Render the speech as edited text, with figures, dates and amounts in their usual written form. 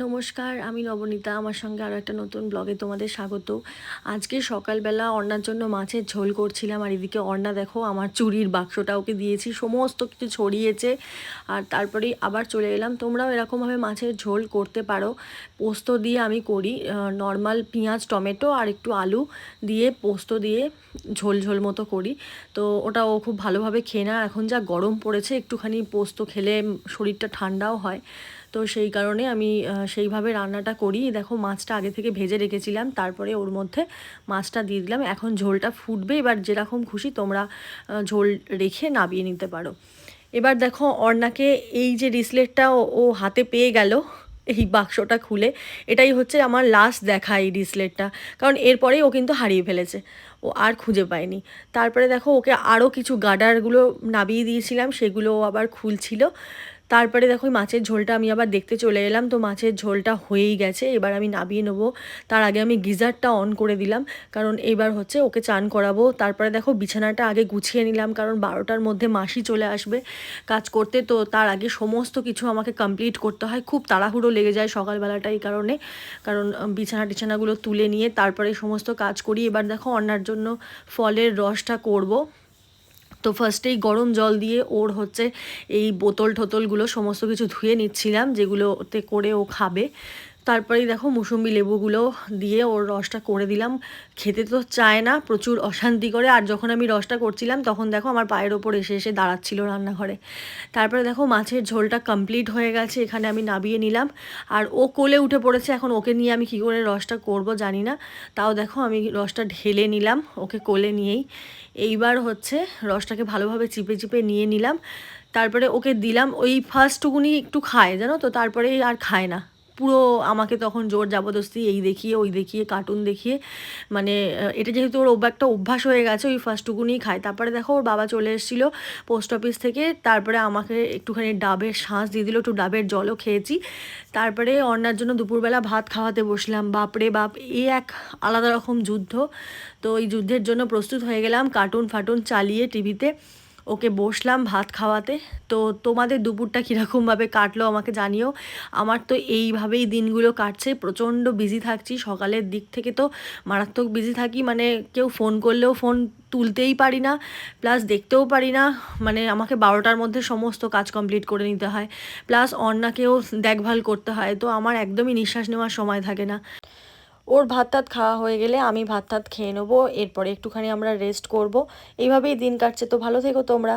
নমস্কার, আমি নবনীতা। আমার সঙ্গে আরও একটা নতুন ব্লগে তোমাদের স্বাগত। আজকে সকালবেলা অর্ণার জন্য মাছের ঝোল করছিলাম, আর এদিকে অর্ণা দেখো আমার চুড়ির বাক্সটা ওকে দিয়েছি, সমস্ত কিছু ছড়িয়েছে। আর তারপরেই আবার চলে এলাম। তোমরাও এরকমভাবে মাছের ঝোল করতে পারো। পোস্ত দিয়ে আমি করি, নর্মাল পেঁয়াজ টমেটো আর একটু আলু দিয়ে পোস্ত দিয়ে ঝোল ঝোল মতো করি। তো ওটা ও খুব ভালোভাবে খেয়ে নেয়। এখন যা গরম পড়েছে, একটুখানি পোস্ত খেলে শরীরটা ঠান্ডাও হয়। তো সেই কারণে আমি সেইভাবে রান্নাটা করি। দেখো মাছটা আগে থেকে ভেজে রেখেছিলাম, তারপরে ওর মধ্যে মাছটা দিয়ে দিলাম। এখন ঝোলটা ফুটবে, এবার যেরকম খুশি তোমরা ঝোল রেখে নামিয়ে নিতে পারো। এবার দেখো অর্ণাকে এই যে রিসলেটটা ও হাতে পেয়ে গেল, এই বাক্সটা খুলে। এটাই হচ্ছে আমার লাস্ট দেখা এই রিসলেটটা, কারণ এরপরেই ও কিন্তু হারিয়ে ফেলেছে, ও আর খুঁজে পায়নি। তারপরে দেখো ওকে আরও কিছু গার্ডারগুলো নামিয়ে দিয়েছিলাম, সেগুলো আবার খুলছিল। তারপরে দেখো ওই মাছের ঝোলটা আমি আবার দেখতে চলে এলাম। তো মাছের ঝোলটা হয়েই গেছে, এবার আমি নামিয়ে নেবো। তার আগে আমি গিজারটা অন করে দিলাম, কারণ এবার হচ্ছে ওকে চান করাবো। তারপরে দেখো বিছানাটা আগে গুছিয়ে নিলাম, কারণ 12টার মধ্যে মাসি চলে আসবে কাজ করতে। তো তার আগে সমস্ত কিছু আমাকে কমপ্লিট করতে হয়, খুব তাড়াহুড়ো লেগে যায় সকালবেলাটা এই কারণে। কারণ বিছানাগুলো তুলে নিয়ে তারপরে সমস্ত কাজ করি। এবার দেখো অন্যার জন্য ফলের রসটা করব। তো ফার্স্টেই গরম জল দিয়ে ওর হচ্ছে এই বোতলগুলো সমস্ত কিছু ধুয়ে নিচ্ছিলাম, যেগুলোতে করে ও খাবে। তারপরেই দেখো মুসম্বি লেবুগুলো দিয়ে ওর রসটা করে দিলাম। খেতে তো চায় না, প্রচুর অশান্তি করে। আর যখন আমি রসটা করছিলাম তখন দেখো আমার পায়ের ওপর এসে এসে দাঁড়াচ্ছিল রান্নাঘরে। তারপরে দেখো মাছের ঝোলটা কমপ্লিট হয়ে গেছে, এখানে আমি নামিয়ে নিলাম। আর ও কোলে উঠে পড়েছে, এখন ওকে নিয়ে আমি কী করে রসটা করব জানি না। তাও দেখো আমি রসটা ঢেলে নিলাম ওকে কোলে নিয়েই। এইবার হচ্ছে রসটাকে ভালোভাবে চিপে চিপে নিয়ে নিলাম। তারপরে ওকে দিলাম। ওই ফার্স্টটুকুনি একটু খায় জানো তো, তারপরে আর খায় না। পুরো আমাকে তখন জোর জবরদস্তি এই দেখিয়ে ওই দেখিয়ে কার্টুন দেখিয়ে, মানে এটা যেহেতু ওর একটা অভ্যাস হয়ে গেছে, ওই ফার্স্টটুকুনিই খায়। তারপরে দেখো ওর বাবা চলে এসেছিলো পোস্ট অফিস থেকে, তারপরে আমাকে একটুখানি ডাবের শাঁস দিয়ে দিল, একটু ডাবের জলও খেয়েছি। তারপরে অন্যার জন্য দুপুরবেলা ভাত খাওয়াতে বসলাম। বাপরে বাপ, এক আলাদা রকম যুদ্ধ। তো এই যুদ্ধের জন্য প্রস্তুত হয়ে গেলাম, কার্টুন ফাটুন চালিয়ে টিভিতে ওকে বসলাম ভাত খাওয়াতে। তো তোমাদের দুপুরটা কীরকমভাবে কাটলো আমাকে জানিও। আমার তো এইভাবেই দিনগুলো কাটছে, প্রচণ্ড বিজি থাকছি সকালের দিক থেকে। তো মারাত্মক বিজি থাকি, মানে কেউ ফোন করলেও ফোন তুলতেই পারি না, প্লাস দেখতেও পারি না। মানে আমাকে 12টার মধ্যে সমস্ত কাজ কমপ্লিট করে নিতে হয়, প্লাস অন্যকেও দেখভাল করতে হয়। তো আমার একদমই নিঃশ্বাস নেওয়ার সময় থাকে না। ওর ভাত টাত খাওয়া হয়ে গেলে আমি ভাত টাত খেয়ে নেবো, এরপরে একটুখানি আমরা রেস্ট করব। এইভাবেই দিন কাটছে। তো ভালো থেকো তোমরা।